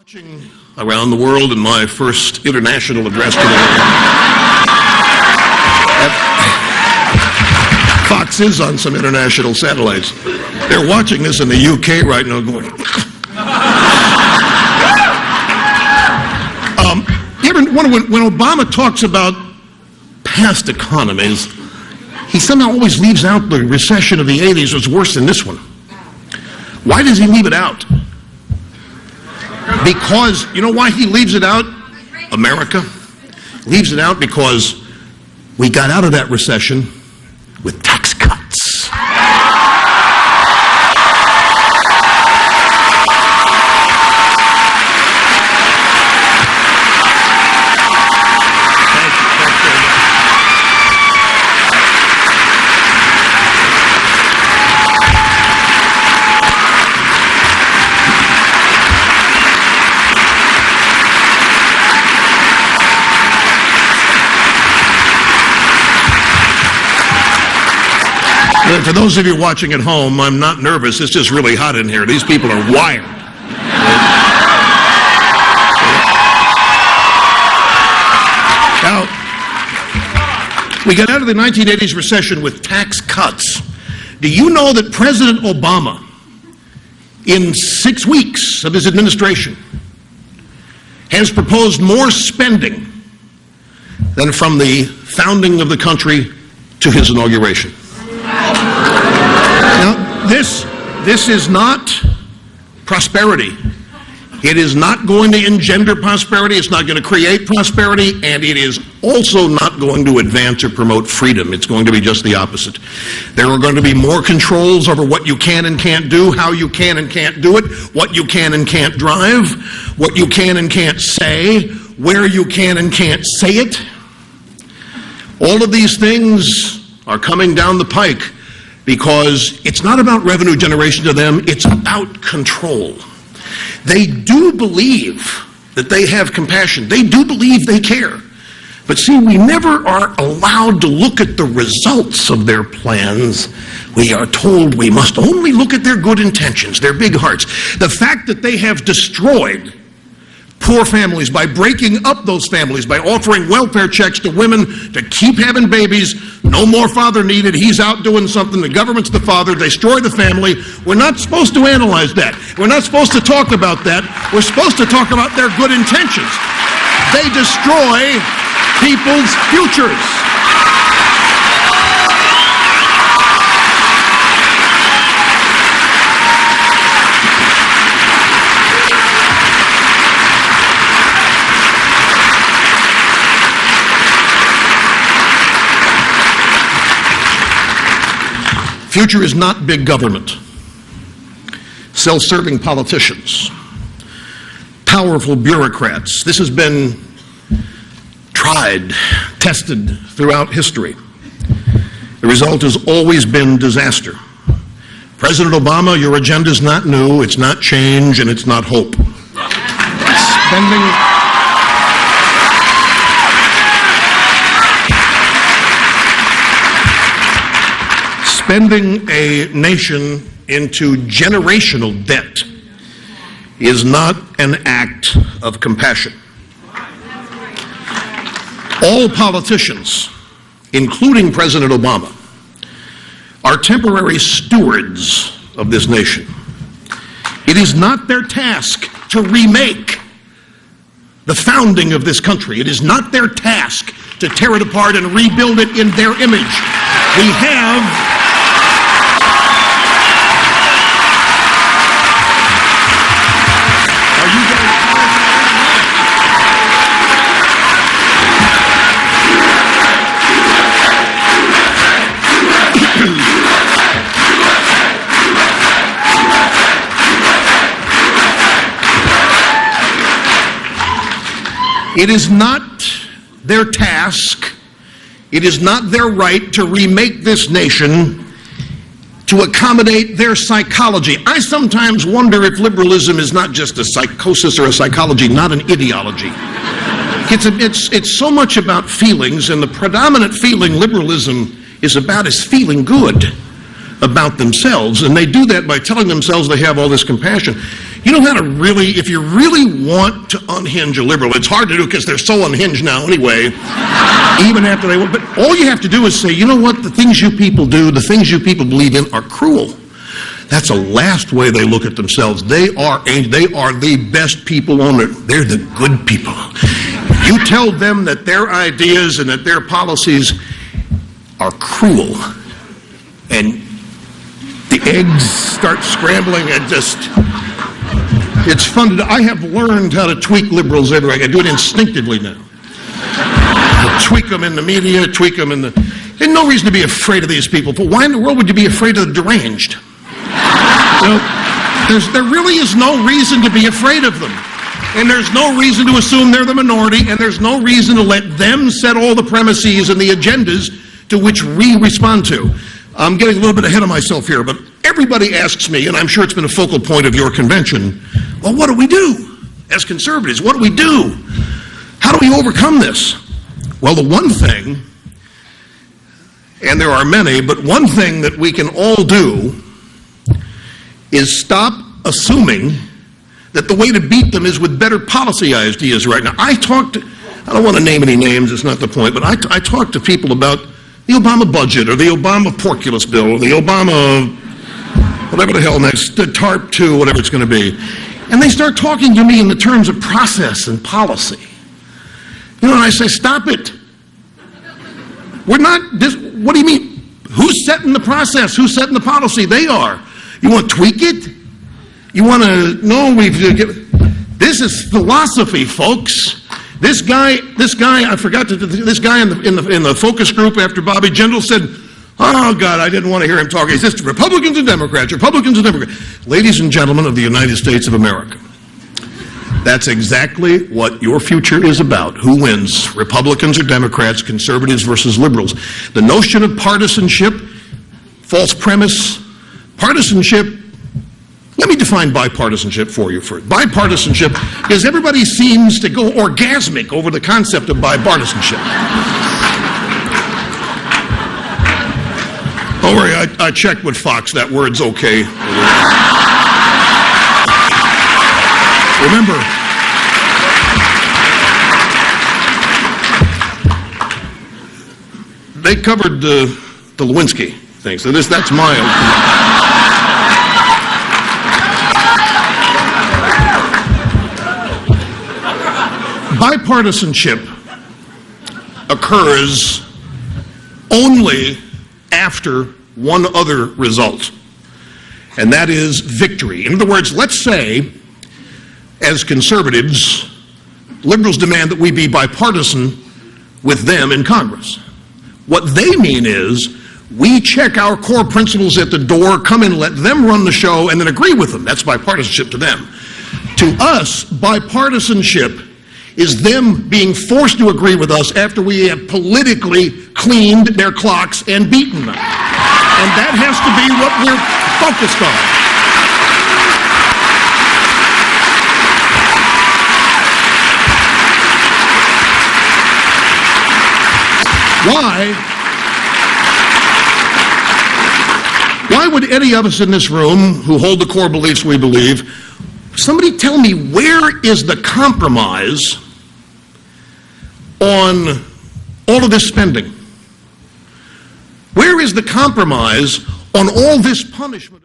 Watching around the world in my first international address today. Fox is on some international satellites. They're watching this in the UK right now going... when Obama talks about past economies, he somehow always leaves out the recession of the 80s was worse than this one. Why does he leave it out? Because, you know why he leaves it out? America leaves it out because we got out of that recession with tax cuts. For those of you watching at home, I'm not nervous. It's just really hot in here. These people are wired. Now, we got out of the 1980s recession with tax cuts. Do you know that President Obama, in 6 weeks of his administration, has proposed more spending than from the founding of the country to his inauguration? Now, this is not prosperity. It is not going to engender prosperity. It's not going to create prosperity, and it is also not going to advance or promote freedom. It's going to be just the opposite. There are going to be more controls over what you can and can't do, how you can and can't do it, what you can and can't drive, what you can and can't say, where you can and can't say it. All of these things are coming down the pike because it's not about revenue generation to them, it's about control. They do believe that they have compassion. They do believe they care. But see, we never are allowed to look at the results of their plans. We are told we must only look at their good intentions, their big hearts. The fact that they have destroyed poor families by breaking up those families, by offering welfare checks to women to keep having babies, no more father needed, he's out doing something, the government's the father, destroy the family. We're not supposed to analyze that. We're not supposed to talk about that. We're supposed to talk about their good intentions. They destroy people's futures. Future is not big government, self-serving politicians, powerful bureaucrats. This has been tried, tested throughout history. The result has always been disaster. President Obama, your agenda is not new, it's not change, and it's not hope. Spending a nation into generational debt is not an act of compassion. All politicians, including President Obama, are temporary stewards of this nation. It is not their task to remake the founding of this country. It is not their task to tear it apart and rebuild it in their image. We have It is not their task, it is not their right to remake this nation to accommodate their psychology. I sometimes wonder if liberalism is not just a psychosis or a psychology, not an ideology. It's so much about feelings, and the predominant feeling liberalism is about is feeling good about themselves, and they do that by telling themselves they have all this compassion. You know how to really, if you really want to unhinge a liberal, it's hard to do because they're so unhinged now anyway, even after they, but all you have to do is say, you know what, the things you people do, the things you people believe in are cruel. That's the last way they look at themselves. They are the best people on earth. They're the good people. You tell them that their ideas and that their policies are cruel, and the eggs start scrambling, and just, it's fun to do. I have learned how to tweak liberals everywhere. I do it instinctively now. I tweak them in the media, tweak them in the, there's no reason to be afraid of these people, but why in the world would you be afraid of the deranged? So, there really is no reason to be afraid of them. And there's no reason to assume they're the minority, and there's no reason to let them set all the premises and the agendas to which we respond to. I'm getting a little bit ahead of myself here, but everybody asks me, and I'm sure it's been a focal point of your convention, well, what do we do as conservatives? What do we do? How do we overcome this? Well, the one thing, and there are many, but one thing that we can all do is stop assuming that the way to beat them is with better policy ideas right now. I don't want to name any names, it's not the point, but I talk to people about the Obama budget, or the Obama porculus bill, or the Obama, whatever the hell next, the TARP 2, whatever it's going to be. And they start talking to me in the terms of process and policy. You know, and I say, stop it. We're not, what do you mean? Who's setting the process? Who's setting the policy? They are. You want to tweak it? You want to, no, this is philosophy, folks. This guy, I forgot to, this guy in the focus group after Bobby Jindal said, oh God, I didn't want to hear him talk. He says, Republicans and Democrats, Republicans and Democrats. Ladies and gentlemen of the United States of America, that's exactly what your future is about. Who wins? Republicans or Democrats, conservatives versus liberals. The notion of partisanship, false premise. Partisanship, let me define bipartisanship for you first. Bipartisanship, because everybody seems to go orgasmic over the concept of bipartisanship. Don't worry, I checked with Fox, that word's okay. Remember, they covered the Lewinsky thing, so that's my bipartisanship occurs only after one other result, and that is victory. In other words, let's say, as conservatives, liberals demand that we be bipartisan with them in Congress. What they mean is, we check our core principles at the door, come in, let them run the show, and then agree with them. That's bipartisanship to them. To us, bipartisanship is them being forced to agree with us after we have politically cleaned their clocks and beaten them. And that has to be what we're focused on. Why would any of us in this room who hold the core beliefs we believe, somebody tell me, where is the compromise on all of this spending? Where is the compromise on all this punishment?